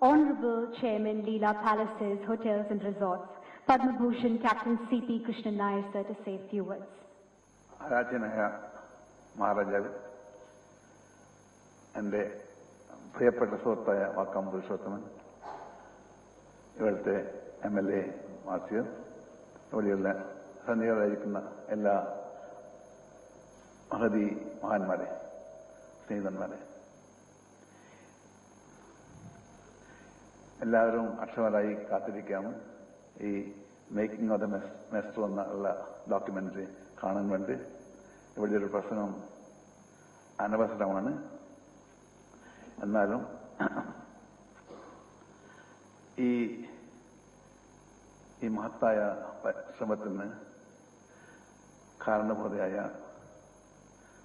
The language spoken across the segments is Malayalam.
Honorable Chairman, Leela Palaces, Hotels and Resorts, Padma Bhushan Captain C.P. Krishnan Nair, sir, to say a few words. ആരാധ്യനായ മഹാരാജാവ്, എൻ്റെ പ്രിയപ്പെട്ട സുഹൃത്തായ വാക്കാം പുരുഷോത്തമൻ, ഇവിടുത്തെ MLA മാസിയർ, ഇവിടെയുള്ള സന്നിഹിതരായിരിക്കുന്ന എല്ലാ മഹതി മഹാന്മാരെ, സ്നേഹിതന്മാരെ, എല്ലാവരും അക്ഷമരായി കാത്തിരിക്കുകയാണ് ഈ മേക്കിംഗ് ഓഫ് ദ മെസ്റ്റർ എന്നുള്ള ഡോക്യുമെന്ററി കാണാൻ വേണ്ടി. ഇവിടെ ഒരു പ്രസംഗം അനവസരമാണ്. എന്നാലും ഈ മഹത്തായ ശ്രമത്തിന് കാരണബോധയായ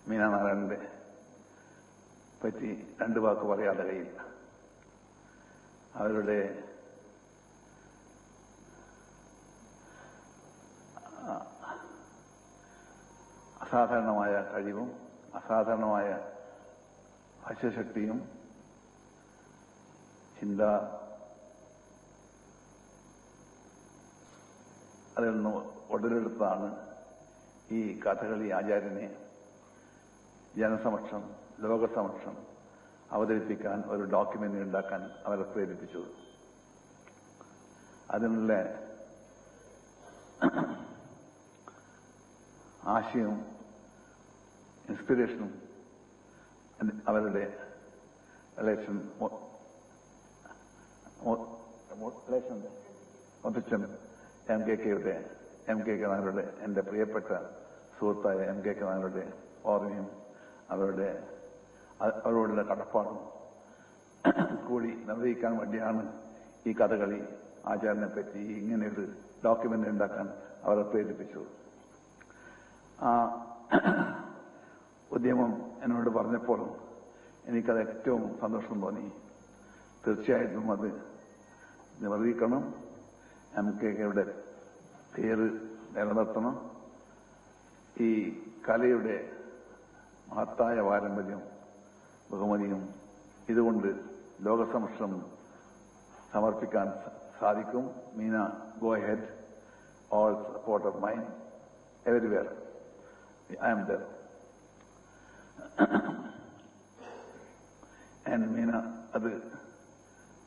മീനാ നാരായണന്റെ പറ്റി രണ്ടു വാക്ക് പറയാതെ കഴിയില്ല. അവരുടെ അസാധാരണമായ കഴിവും അസാധാരണമായ ഭാഷ്യശക്തിയും അതിൽ നിന്ന് ഉടലെടുത്താണ് ഈ കഥകളി ആചാര്യനെ ജനസമക്ഷം, ലോകസമക്ഷം അവതരിപ്പിക്കാൻ ഒരു ഡോക്യുമെന്ററി ഉണ്ടാക്കാൻ അവരെ പ്രേരിപ്പിച്ചത്. അതിനുള്ള ആശയവും ഇൻസ്പിറേഷനും അവരുടെ ഇലക്ഷൻ മുത്തച്ഛൻ MKK നായരുടെ, എന്റെ പ്രിയപ്പെട്ട സുഹൃത്തായ MKK നായരുടെ ഓർമ്മയും അവരോടുള്ള കടപ്പാടും കൂടി നിർവഹിക്കാൻ വേണ്ടിയാണ് ഈ കഥകളി ആചാരനെ പറ്റി ഇങ്ങനെയൊരു ഡോക്യുമെന്റ് ഉണ്ടാക്കാൻ അവരെ പ്രേരിപ്പിച്ചത്. ആ ഉദ്യമം എന്നോട് പറഞ്ഞപ്പോൾ എനിക്കത് ഏറ്റവും സന്തോഷം തോന്നി. തീർച്ചയായിട്ടും അത് നിർവഹിക്കണം. MKKയുടെ പേര് നിലനിർത്തണം. ഈ കലയുടെ മഹത്തായ പാരമ്പര്യം, ബഹുമതിയും ഇതുകൊണ്ട് ലോകസമക്ഷം സമർപ്പിക്കാൻ സാധിക്കും. Meena, go ahead, all support of mine everywhere, I am there. And Meena അത്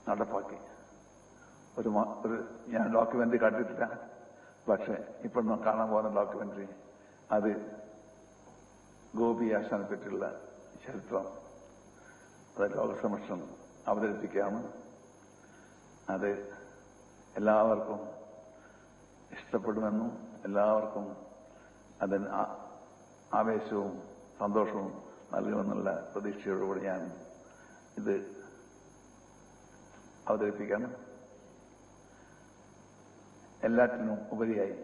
നടപ്പാക്കി. ഞാൻ ഡോക്യുമെന്ററി കണ്ടിട്ടില്ല, പക്ഷെ ഇപ്പോൾ കാണാൻ പോകുന്ന ഡോക്യുമെന്ററി അത് ഗോപി ആശാനെ പറ്റിയുള്ള ചരിത്രം അത് ലോകസമക്ഷം അവതരിപ്പിക്കുകയാണ്. അത് എല്ലാവർക്കും ഇഷ്ടപ്പെടുമെന്നും എല്ലാവർക്കും അതിന് ആവേശവും സന്തോഷവും നൽകുമെന്നുള്ള പ്രതീക്ഷയോടുകൂടി ഞാൻ ഇത് അവതരിപ്പിക്കണം. എല്ലാറ്റിനും ഉപരിയായി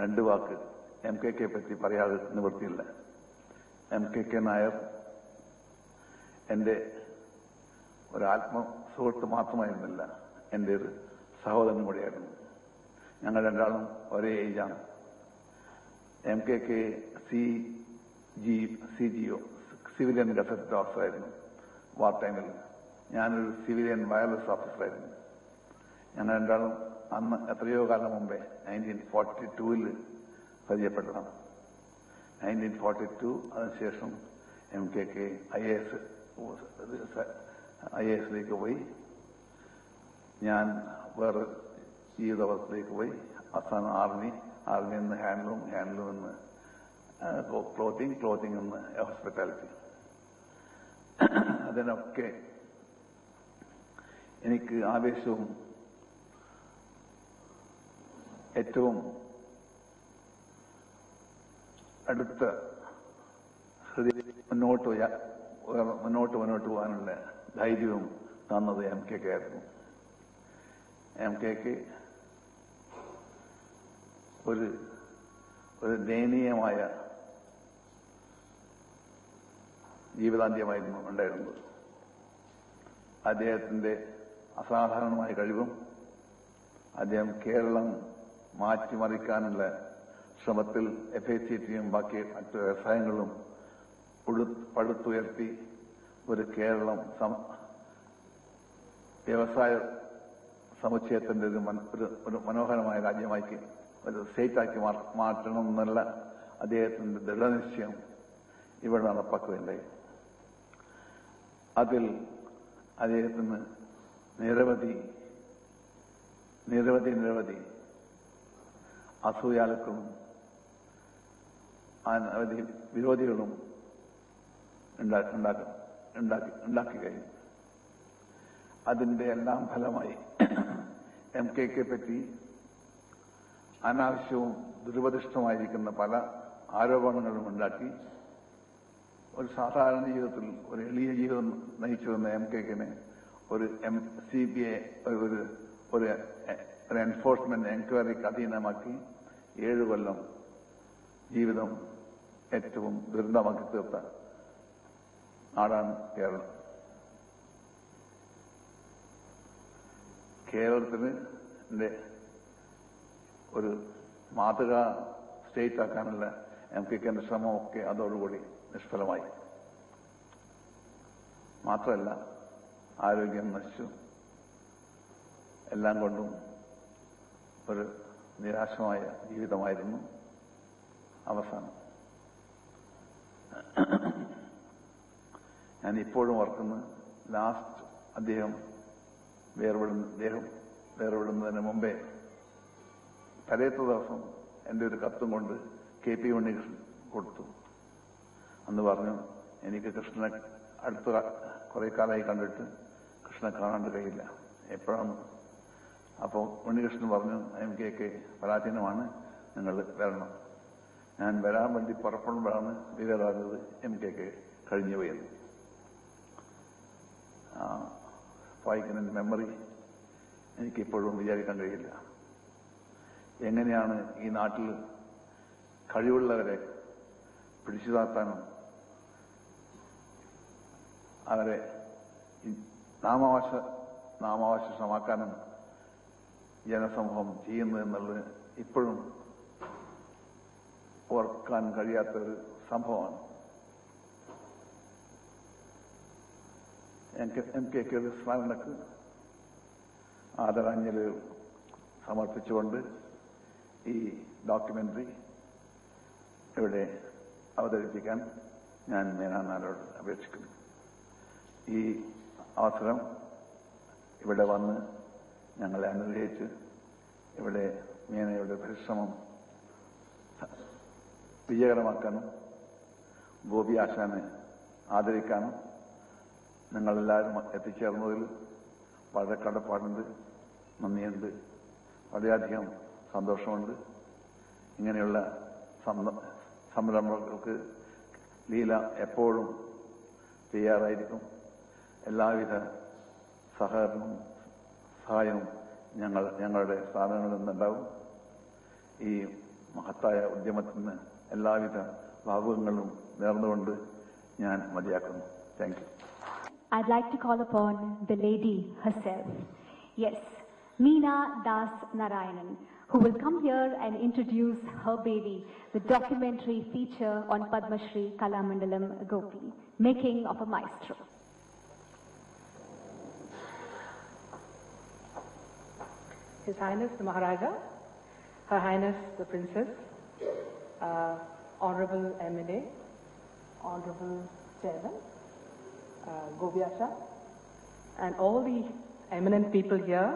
രണ്ടു വാക്ക് MKK പറ്റി പറയാതെ നിവൃത്തിയില്ല. MKK നായർ എന്റെ ഒരു സുഹൃത്ത് മാത്രമായിരുന്നില്ല, എന്റെ ഒരു സഹോദരൻ കൂടിയായിരുന്നു. ഞങ്ങൾ രണ്ടാളും ഒരേ ഏജാണ്. MKK CGO, സിവിലിയൻ ഗസറ്റ് ഓഫീസറായിരുന്നു വാർ ടൈമിൽ. ഞാനൊരു സിവിലിയൻ വയർലെസ് ഓഫീസറായിരുന്നു. ഞങ്ങൾ രണ്ടാളും അന്ന് എത്രയോ കാലം മുമ്പേ 1942 പരിചയപ്പെട്ടതാണ്. 1942 അതിനുശേഷം MKK IAS പോയി. ഞാൻ വേറെ ജീവിതാവസ്ഥയിലേക്ക് പോയി. അവസാനം ആർമിയിൽ നിന്ന് ഹാൻഡ്ലൂം നിന്ന് ക്ലോത്തിങ് നിന്ന് ഹോസ്പിറ്റാലിറ്റി. അതിനൊക്കെ എനിക്ക് ആവേശവും ഏറ്റവും അടുത്ത മുന്നോട്ട് പോകാനുള്ള ധൈര്യവും തന്നത് MKK ആയിരുന്നു. MKK ഒരു ദയനീയമായ ജീവിതാന്ത്യമായിരുന്നു ഉണ്ടായിരുന്നത്. അദ്ദേഹത്തിന്റെ അസാധാരണമായ കഴിവും അദ്ദേഹം കേരളം മാറ്റിമറിക്കാനുള്ള ശ്രമത്തിൽ FACTയും ബാക്കി മറ്റു വ്യവസായങ്ങളും പടുത്തുയർത്തി ഒരു കേരളം വ്യവസായ സമുച്ചയത്തിന്റെ ഒരു മനോഹരമായ രാജ്യമാക്കി ഒരു സ്റ്റേറ്റാക്കി മാറ്റണം എന്നുള്ള അദ്ദേഹത്തിന്റെ ദൃഢനിശ്ചയം ഇവിടെ നടപ്പാക്കുകയുണ്ടായി. അതിൽ അദ്ദേഹത്തിന് നിരവധി അസൂയാലുക്കളും അനവധി വിരോധികളും ഉണ്ടാക്കി കഴിഞ്ഞു. അതിന്റെ എല്ലാം ഫലമായി MKK പറ്റി അനാവശ്യവും ദുരുപദിഷ്ടമായിരിക്കുന്ന പല ആരോപണങ്ങളും ഉണ്ടാക്കി ഒരു സാധാരണ ജീവിതത്തിൽ ഒരു എളിയ ജീവിതം നയിച്ചു വന്ന MKK-നെ ഒരു CBI ഒരു എൻഫോഴ്സ്മെന്റ് എൻക്വയറിക്ക് അധീനമാക്കി 7 കൊല്ലം ജീവിതം ഏറ്റവും ദുരന്തമാക്കി തീർത്ത നാടാണ് കേരളം. കേരളത്തിന് ഒരു മാതൃകാ സ്റ്റേറ്റ് ആക്കാനുള്ള MKK-ന്റെ ശ്രമമൊക്കെ അതോടുകൂടി നിഷ്ഫലമായി. മാത്രമല്ല ആരോഗ്യം നശിച്ചു. എല്ലാം കൊണ്ടും ഒരു നിരാശമായ ജീവിതമായിരുന്നു അവസാനം. ഞാൻ ഇപ്പോഴും ഓർക്കുന്നു, ലാസ്റ്റ് അദ്ദേഹം വേർപെടുന്നതിന് മുമ്പേ തലേത്ത ദിവസം എൻ്റെ ഒരു കത്തും കൊണ്ട് KP ഉണ്ണികൃഷ്ണൻ കൊടുത്തു. അന്ന് പറഞ്ഞു, എനിക്ക് കൃഷ്ണനെ അടുത്ത കുറെ കാലമായി കണ്ടിട്ട് കൃഷ്ണനെ കാണാണ്ട് കഴിയില്ല, എപ്പോഴാണ്. അപ്പോൾ ഉണ്ണികൃഷ്ണൻ പറഞ്ഞു, MKK പരാധീനമാണ്, നിങ്ങൾ വരണം. ഞാൻ വരാൻ വേണ്ടി പുറപ്പെടുമ്പോഴാണ് വിവരമാകുന്നത് MKK കഴിഞ്ഞു പോയത്. വായിക്കുന്ന മെമ്മറി എനിക്കിപ്പോഴും വിചാരിക്കാൻ കഴിയില്ല. എങ്ങനെയാണ് ഈ നാട്ടിൽ കഴിവുള്ളവരെ പിടിച്ചു താത്താനും അവരെ നാമാവശേഷമാക്കാനും ജനസമൂഹം ചെയ്യുന്നു എന്നുള്ളത് ഇപ്പോഴും ഓർക്കാൻ കഴിയാത്തൊരു സംഭവമാണ്. MKK-യുടെ സ്മരണക്ക് ആദരാഞ്ജലി സമർപ്പിച്ചുകൊണ്ട് ഈ ഡോക്യുമെന്ററി ഇവിടെ അവതരിപ്പിക്കാൻ ഞാൻ മേനാനാരോട് അപേക്ഷിക്കുന്നു. ഈ അവസരം ഇവിടെ വന്ന് ഞങ്ങളെ അനുഗ്രഹിച്ച് ഇവിടെ മേനയുടെ പരിശ്രമം വിജയകരമാക്കാനും ഗോപി ആശാനെ ആദരിക്കാനും നിങ്ങളെല്ലാവരും എത്തിച്ചേർന്നതിൽ വളരെ കടപ്പാടുണ്ട്, നന്ദിയുണ്ട്, വളരെയധികം സന്തോഷമുണ്ട്. ഇങ്ങനെയുള്ള സംരംഭങ്ങൾക്ക് ലീല എപ്പോഴും തയ്യാറായിരിക്കും. എല്ലാവിധ സഹായവും ഞങ്ങളുടെ സ്ഥാപനങ്ങളിൽ നിന്നുണ്ടാവും. ഈ മഹത്തായ ഉദ്യമത്തിന് എല്ലാവിധ ഭാവുകങ്ങളും നേർന്നുകൊണ്ട് ഞാൻ മതിയാക്കുന്നു. Thank you. I'd like to call upon the lady herself. Yes, Meena Das Narayanan, who will come here and introduce her baby, the documentary feature on Padma Shri Kalamandalam Gopi, Making of a Maestro. His Highness the Maharaja, Her Highness the Princess, Honorable MLA, Honorable Chairman, Gopi Asha, and all the eminent people here.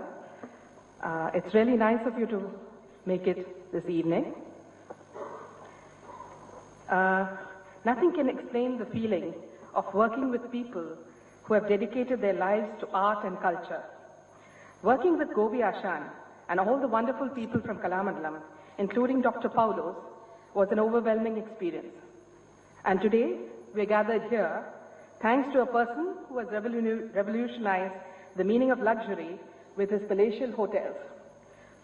It's really nice of you to make it this evening. Nothing can explain the feeling of working with people who have dedicated their lives to art and culture. Working with Gopi Ashan and all the wonderful people from Kalamandalam, including Dr. Paulos, was an overwhelming experience. And today, we're gathered here thanks to a person who has revolutionized the meaning of luxury with his palatial hotels,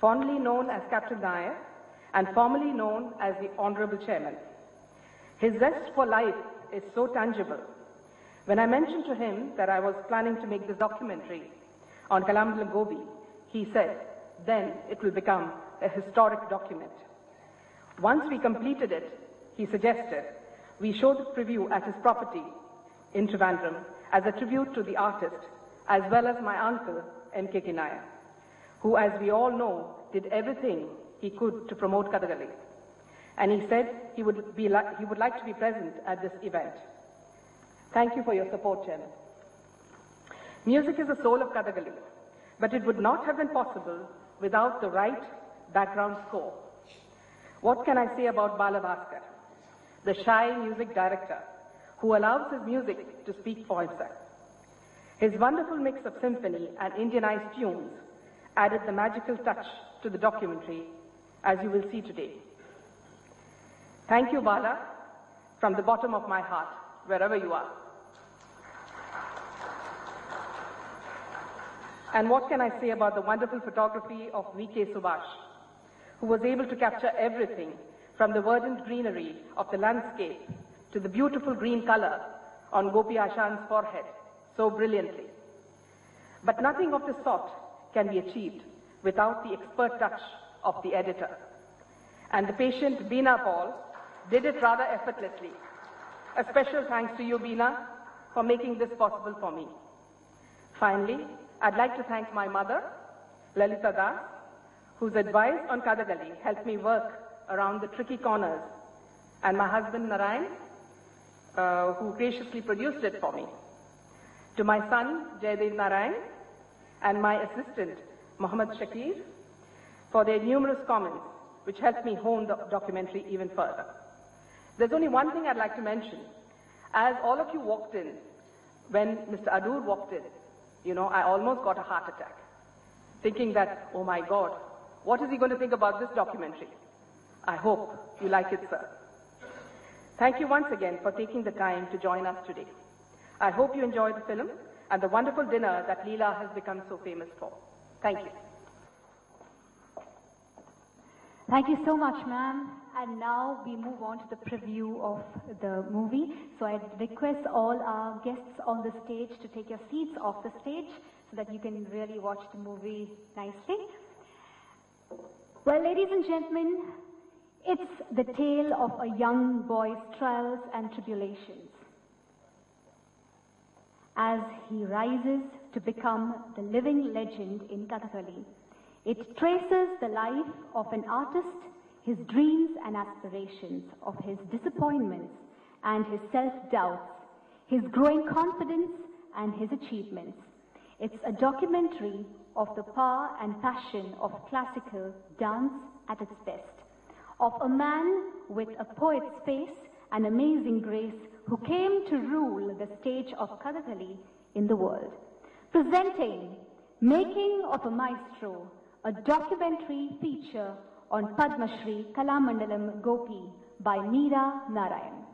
fondly known as Captain Nair and formerly known as the Honorable Chairman. His zest for life is so tangible. When I mentioned to him that I was planning to make this documentary on Kalamandalam Gopi, he said, then it will become a historic document. Once we completed it, he suggested we show the preview at his property in Trivandrum as a tribute to the artist as well as my uncle, M.K. Kinaya, who, as we all know, did everything he could to promote Kathakali. And he said he would like to be present at this event. Thank you for your support, Chairman. Music is the soul of Kathakali, but it would not have been possible without the right background score. What can I say about Bala Bhaskar, the shy music director who allows his music to speak for himself? His wonderful mix of symphony and Indianized tunes added the magical touch to the documentary, as you will see today. Thank you, Bala, from the bottom of my heart, wherever you are. And what can I say about the wonderful photography of V.K. Subhash, who was able to capture everything from the verdant greenery of the landscape to the beautiful green color on Gopi Ashan's forehead so brilliantly. But nothing of this sort can be achieved without the expert touch of the editor. And the patient Beena Paul did it rather effortlessly. A special thanks to you, Beena, for making this possible for me. Finally, I'd like to thank my mother, Lalita Das, whose advice on Kathakali helped me work around the tricky corners, and my husband, Narayan, who graciously produced it for me. To my son, Jaydev Narayan, and my assistant, Mohammad Shakir, for their numerous comments, which helped me hone the documentary even further. There's only one thing I'd like to mention. As all of you walked in, when Mr. Adoor walked in, I almost got a heart attack, thinking that, oh my God, what is he going to think about this documentary? I hope you like it, sir. Thank you once again for taking the time to join us today. I hope you enjoyed the film and the wonderful dinner that Leela has become so famous for. Thank you. Thank you so much, ma'am. And now we move on to the preview of the movie. So I request all our guests on the stage to take your seats off the stage so that you can really watch the movie nicely. Well, ladies and gentlemen, it's the tale of a young boy's trials and tribulations as he rises to become the living legend in Kathakali. It traces the life of an artist, his dreams and aspirations, of his disappointments and his self-doubts, his growing confidence and his achievements. It's a documentary of the power and passion of classical dance at its best, of a man with a poet's face and amazing grace who came to rule the stage of Kathakali in the world. Presenting Making of a Maestro, a documentary feature on Padma Shri Kalamandalam Gopi by Meera Narayan.